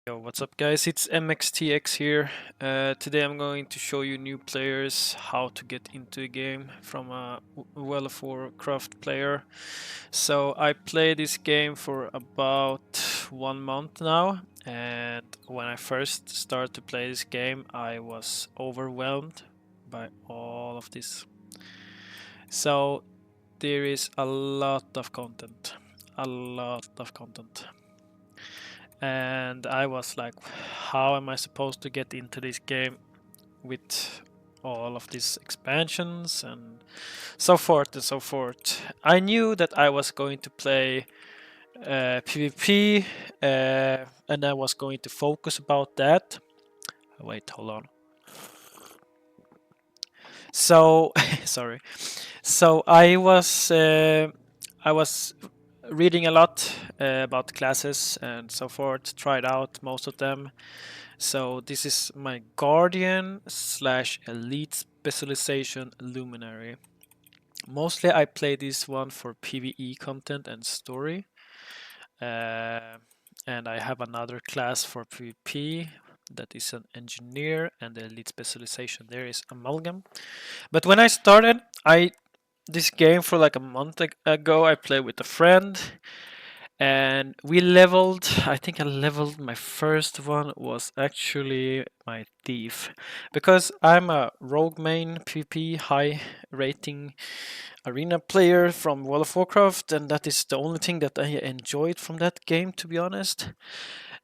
Yo, what's up guys? It's MXTX here. Today I'm going to show you new players how to get into a game from a World of Warcraft player. So I play this game for about 1 month now, and when I first started to play this game I was overwhelmed by all of this. So there is a lot of content. A lot of content. And I was like, how am I supposed to get into this game with all of these expansions and so forth and so forth. I knew that I was going to play PvP, and I was going to focus about that. Wait, hold on. So sorry. So I was reading a lot about classes and so forth, tried out most of them. So this is my Guardian slash Elite Specialization Luminary. Mostly I play this one for PvE content and story. And I have another class for PvP that is an engineer, and the elite specialization there is amalgam. But when I started, this game for like a month ago, I played with a friend, and we leveled. I think I leveled my first one was actually my thief, because I'm a rogue main PvP high rating arena player from World of Warcraft, and that is the only thing that I enjoyed from that game, to be honest.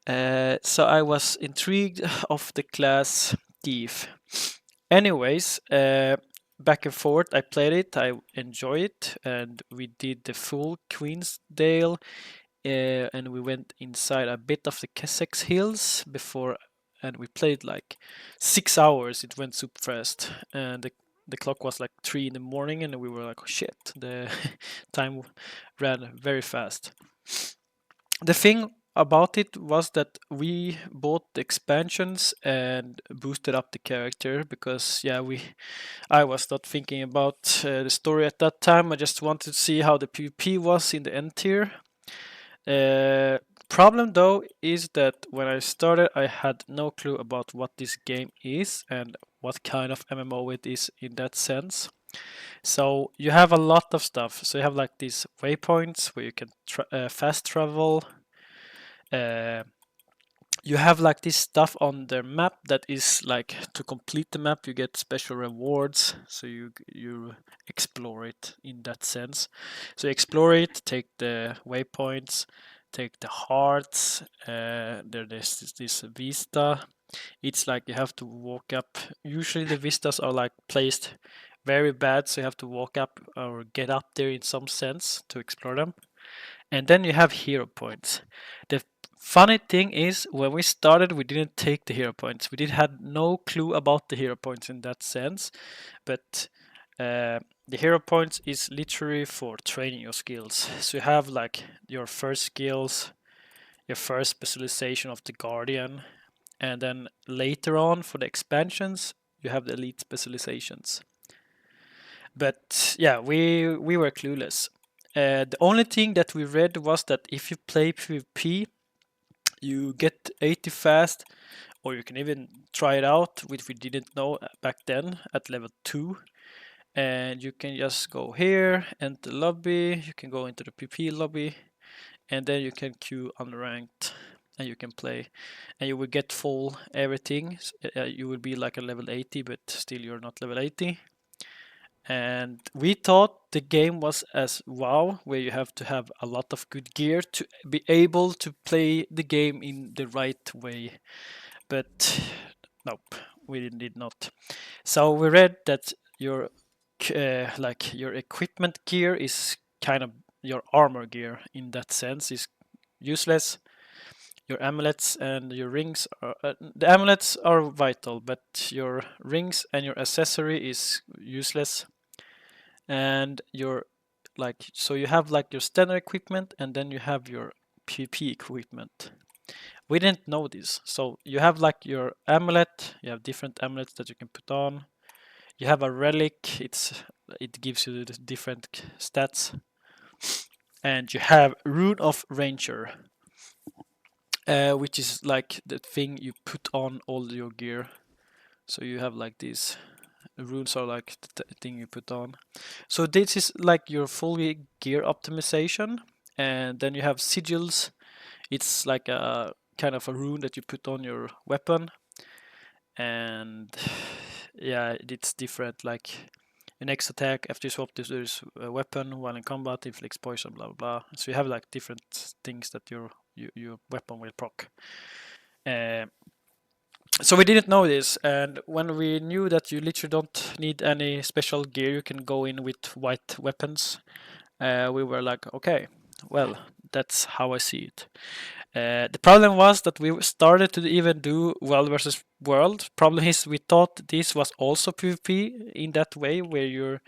So I was intrigued of the class thief. Anyways, back and forth, I played it, I enjoyed it, and we did the full Queensdale, and we went inside a bit of the Kessex Hills before, and we played like 6 hours. It went super fast, and the clock was like 3 in the morning, and we were like, oh shit, the time ran very fast. The thing about it was that we bought the expansions and boosted up the character, because I was not thinking about the story at that time. I just wanted to see how the PvP was in the end tier. Problem though is that when I started, I had no clue about what this game is and what kind of MMO it is in that sense. So you have a lot of stuff. So you have like these waypoints where you can fast travel. Uh, you have like this stuff on the map that is like, to complete the map you get special rewards, so you explore it in that sense. So explore it, take the waypoints, take the hearts. There's this vista. It's like you have to walk up. Usually the vistas are like placed very bad, so you have to walk up or get up there in some sense to explore them. And then you have hero points. The funny thing is, when we started, we didn't take the hero points. We did had no clue about the hero points in that sense. But the hero points is literally for training your skills. So you have like your first skills, your first specialization of the Guardian, and then later on for the expansions, you have the elite specializations. But yeah, we were clueless. The only thing that we read was that if you play PvP, you get 80 fast, or you can even try it out, which we didn't know back then, at level 2. And you can just go here, enter the lobby, you can go into the PvP lobby, and then you can queue unranked, and you can play, and you will get full everything. You will be like a level 80, but still you're not level 80. And we thought the game was as WoW, where you have to have a lot of good gear to be able to play the game in the right way. But nope, we did not. So we read that your like your equipment gear is kind of your armor gear in that sense is useless. Your amulets and your rings are the amulets are vital, but your rings and your accessory is useless. And your like, so you have like your standard equipment, and then you have your PvP equipment. We didn't know this. So you have like your amulet, you have different amulets that you can put on. You have a relic, it gives you the different stats. And you have Rune of Ranger. which is like the thing you put on all your gear. So you have like these runes are like the thing you put on. So this is like your full gear optimization, and then you have sigils. It's like a kind of a rune that you put on your weapon, and yeah, it's different. Like your next attack after you swap this, there's a weapon while in combat, inflicts poison, blah blah blah. So you have like different things that your weapon will proc. So we didn't know this, and when we knew that you literally don't need any special gear, you can go in with white weapons. We were like, okay, well, that's how I see it. The problem was that we started to even do world versus world. Problem is, we thought this was also PvP in that way, where your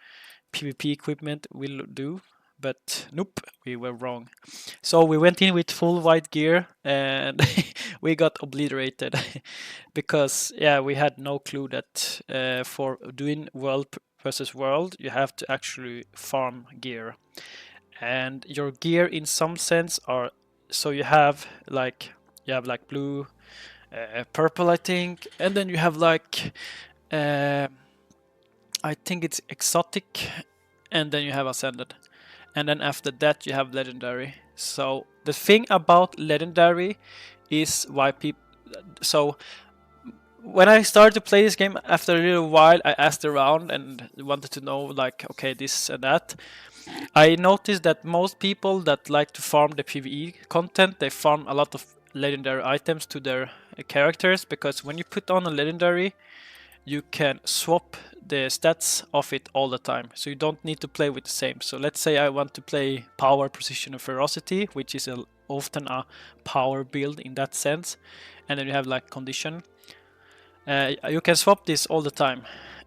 PvP equipment will do, but nope, we were wrong. So we went in with full white gear and we got obliterated because yeah, we had no clue that for doing world versus world, you have to actually farm gear, and your gear in some sense are, so you have like blue, purple, I think, and then you have like I think it's exotic, and then you have ascended, and then after that you have legendary. So the thing about legendary is why people, so when I started to play this game after a little while, I asked around and wanted to know like, okay, this and that. I noticed that most people that like to farm the PvE content, they farm a lot of legendary items to their characters, because when you put on a legendary, you can swap the stats of it all the time, so you don't need to play with the same. So let's say I want to play power, precision, and ferocity, which is often a power build in that sense, and then you have like condition. You can swap this all the time,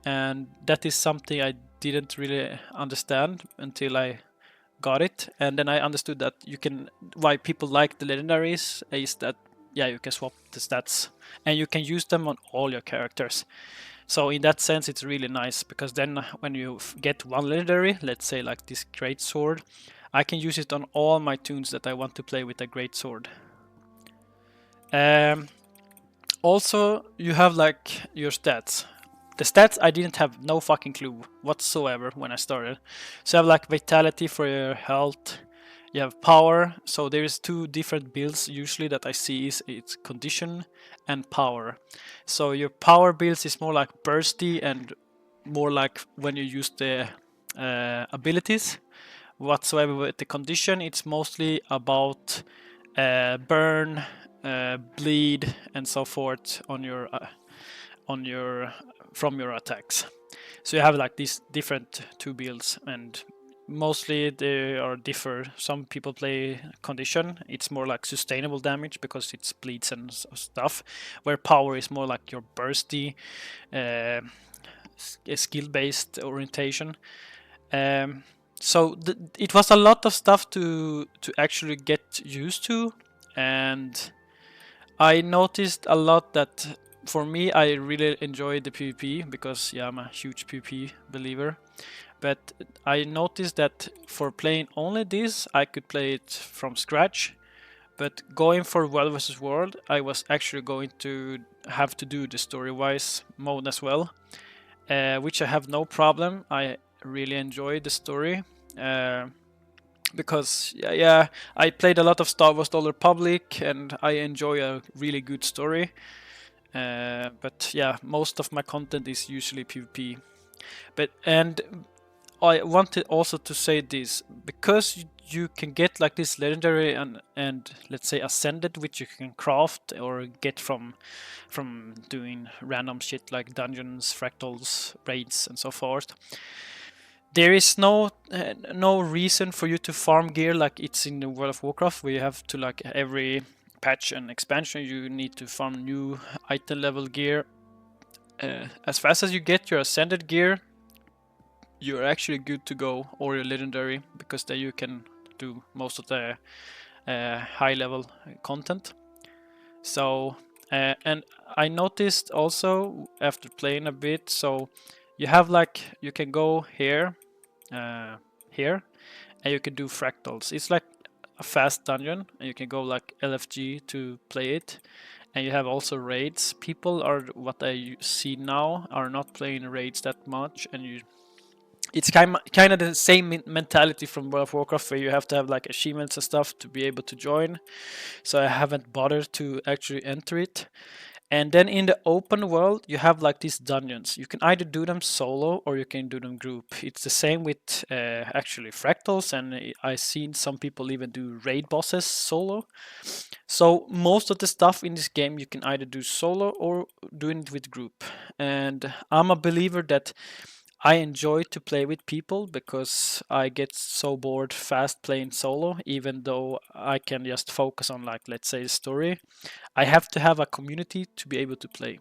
and that is something I didn't really understand until I got it, and then I understood that you can, why people like the legendaries is that yeah, you can swap the stats and you can use them on all your characters. So in that sense, it's really nice, because then when you get one legendary, let's say like this great sword, I can use it on all my tunes that I want to play with a great sword. Also, you have like your stats. The stats, I didn't have no fucking clue whatsoever when I started. So you have like vitality for your health. You have power. So there is two different builds usually that I see is it's condition and power. So your power builds is more like bursty and more like when you use the abilities. Whatsoever with the condition, it's mostly about burn, bleed, and so forth on your from your attacks. So you have like these different two builds, and mostly they are differ. Some people play condition, it's more like sustainable damage because it bleeds and stuff, where power is more like your bursty skill based orientation. So it was a lot of stuff to actually get used to, and I noticed a lot that for me I really enjoy the PvP because yeah, I'm a huge PvP believer. But I noticed that for playing only this, I could play it from scratch. But going for World vs World, I was actually going to have to do the story-wise mode as well, which I have no problem. I really enjoy the story. Because yeah, I played a lot of Star Wars: The Old Republic and I enjoy a really good story. But yeah, most of my content is usually PvP. And I wanted also to say this, because you can get like this legendary and let's say ascended, which you can craft or get from doing random shit like dungeons, fractals, raids, and so forth. There is no reason for you to farm gear like it's in the World of Warcraft, where you have to like every patch and expansion you need to farm new item level gear. As fast as you get your ascended gear, you're actually good to go, or your legendary, because there you can do most of the high level content. So and I noticed also after playing a bit, so you have like, you can go here, here, and you can do fractals. It's like a fast dungeon, and you can go like LFG to play it. And you have also raids. People are, what I see now, are not playing raids that much, and it's kind of the same mentality from World of Warcraft, where you have to have like achievements and stuff to be able to join. So I haven't bothered to actually enter it. And then in the open world, you have like these dungeons. You can either do them solo or you can do them group. It's the same with actually fractals, and I've seen some people even do raid bosses solo. So most of the stuff in this game you can either do solo or doing it with group. And I'm a believer that I enjoy to play with people because I get so bored fast playing solo, even though I can just focus on, like, let's say, the story. I have to have a community to be able to play.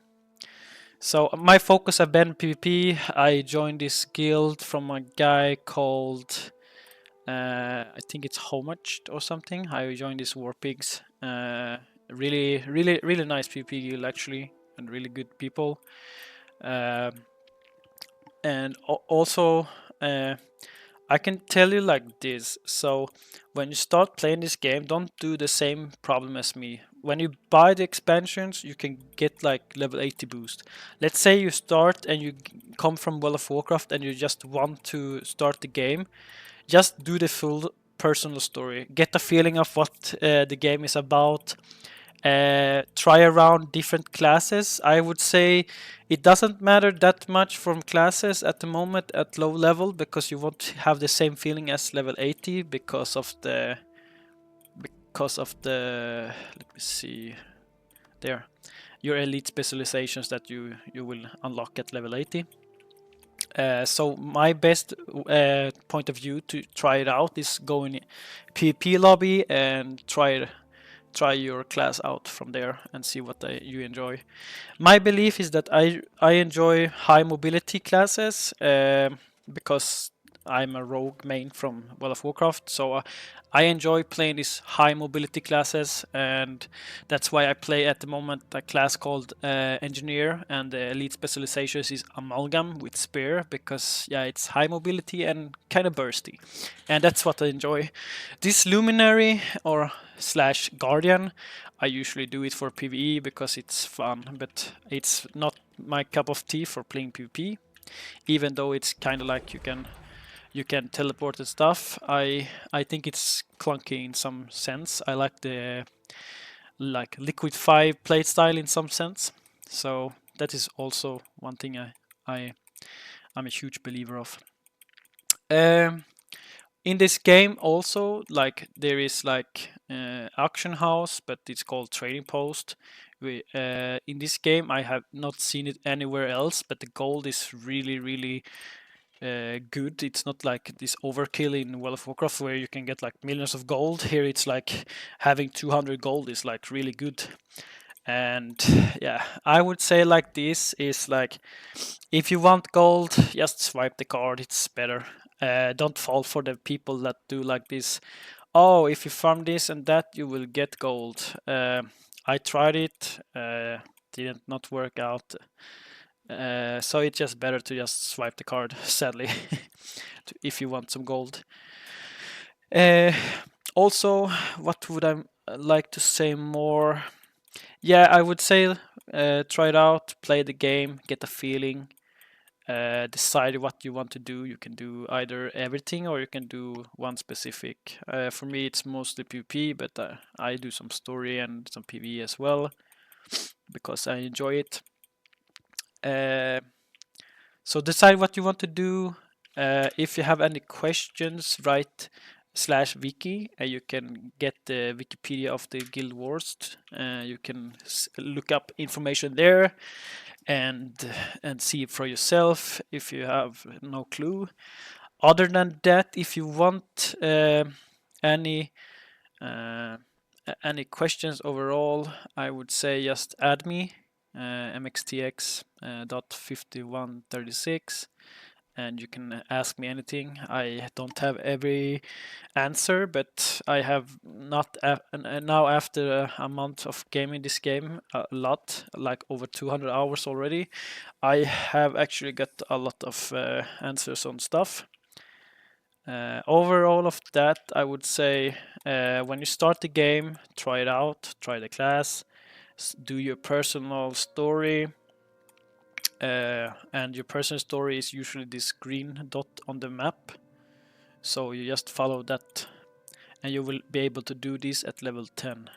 So my focus have been PvP. I joined this guild from a guy called I think it's Homaged or something. I joined this War Pigs. Really nice PvP guild actually, and really good people. Um and also I can tell you like this. So when you start playing this game, don't do the same problem as me. When you buy the expansions, you can get like level 80 boost. Let's say you start and you come from World of Warcraft and you just want to start the game. Just do the full personal story. Get a feeling of what the game is about. Try around different classes. I would say it doesn't matter that much from classes at the moment at low level, because you won't have the same feeling as level 80 because of the let me see there, your elite specializations that you will unlock at level 80. So my best point of view to try it out is go in PvP lobby and try your class out from there and see what you enjoy. My belief is that I enjoy high mobility classes because I'm a rogue main from World of Warcraft, so I enjoy playing these high mobility classes, and that's why I play at the moment a class called Engineer, and the elite specializations is Amalgam with Spear, because yeah, it's high mobility and kind of bursty, and that's what I enjoy. This Luminary or slash Guardian, I usually do it for PvE because it's fun, but it's not my cup of tea for playing PvP. Even though it's kind of like you can teleport and stuff, I think it's clunky in some sense. I like the like Liquid 5 playstyle in some sense. So that is also one thing I'm a huge believer of. Um, in this game also, like, there is like auction house, but it's called trading post. In this game I have not seen it anywhere else, but the gold is really good. It's not like this overkill in World of Warcraft where you can get like millions of gold. Here it's like having 200 gold is like really good. And yeah, I would say like this is like, if you want gold, just swipe the card, it's better. Don't fall for the people that do like this. Oh, if you farm this and that, you will get gold. I tried it, didn't not work out. So it's just better to just swipe the card, sadly, if you want some gold. Also, what would I like to say more? Yeah, I would say try it out, play the game, get a feeling, decide what you want to do. You can do either everything or you can do one specific. For me, it's mostly PvP, but I do some story and some PvE as well because I enjoy it. So decide what you want to do. If you have any questions, write /wiki, and you can get the Wikipedia of the Guild Wars. You can look up information there and see it for yourself if you have no clue. Other than that, if you want any any questions overall, I would say just add me mxtx.5136, and you can ask me anything. I don't have every answer, but I have not now, after a month of gaming this game a lot, like over 200 hours already, I have actually got a lot of answers on stuff. Overall of that, I would say when you start the game, try it out, try the class, do your personal story, and your personal story is usually this green dot on the map. So you just follow that, and you will be able to do this at level 10.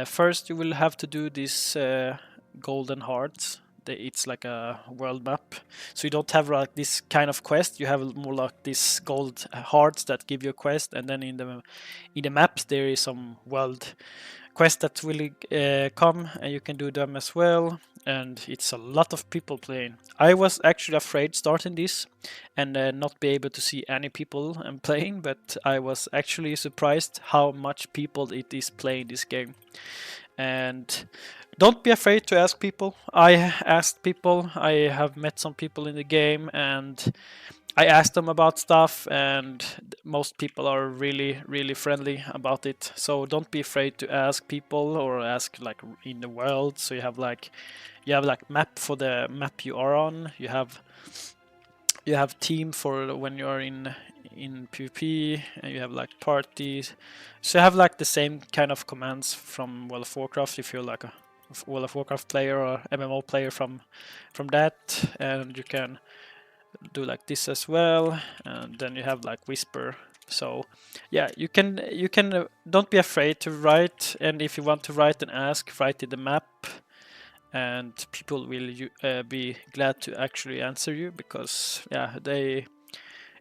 First, you will have to do this golden hearts. It's like a world map, so you don't have like this kind of quest. You have more like this gold hearts that give you a quest, and then in the maps there is some world quests that will come, and you can do them as well. And it's a lot of people playing. I was actually afraid starting this and not be able to see any people and playing, but I was actually surprised how much people it is playing this game. And don't be afraid to ask people. I asked people. I have met some people in the game, and I asked them about stuff, and most people are really, really friendly about it. So don't be afraid to ask people or ask like in the world. So you have like map for the map you are on. You have team for when you are in PvP, and you have like parties. So you have like the same kind of commands from World of Warcraft if you're like a World of Warcraft player or MMO player from that, and you can do like this as well. And then you have like whisper. So yeah, you can don't be afraid to write, and if you want to write and ask, write in the map, and people will be glad to actually answer you, because yeah,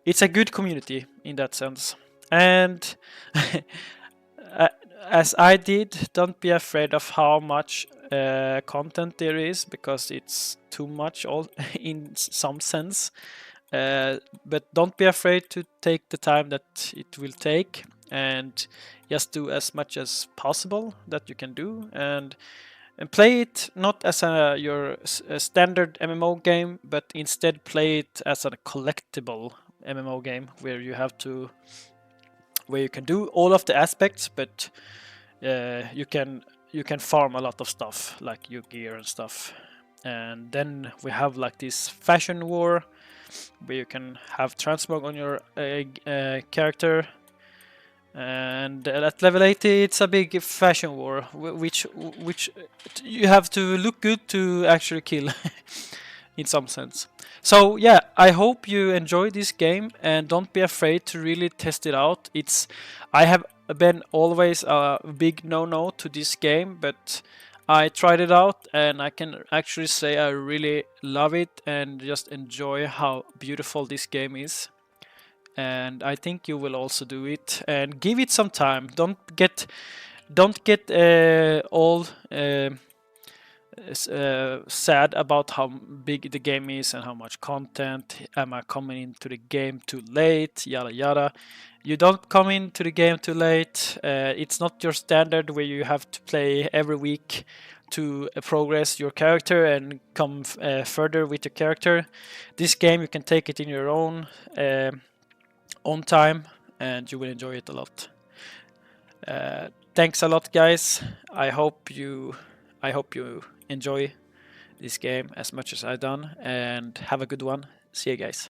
it's a good community in that sense. And as I did, don't be afraid of how much content there is, because it's too much all in some sense. But don't be afraid to take the time that it will take, and just do as much as possible that you can do, and play it not as a standard MMO game, but instead play it as a collectible MMO game where you can do all of the aspects, but you can farm a lot of stuff like your gear and stuff. And then we have like this fashion war where you can have transmog on your character, and at level 80 it's a big fashion war, which you have to look good to actually kill in some sense. So yeah, I hope you enjoy this game, and don't be afraid to really test it out. I have been always a big no to this game, but I tried it out, and I can actually say I really love it and just enjoy how beautiful this game is. And I think you will also do it, and give it some time. Don't get all sad about how big the game is and how much content. Am I coming into the game too late? Yada yada. You don't come into the game too late. It's not your standard where you have to play every week to progress your character and come further with your character. This game, you can take it in your own time, and you will enjoy it a lot. Thanks a lot, guys. I hope you enjoy this game as much as I've done, and have a good one. See you guys.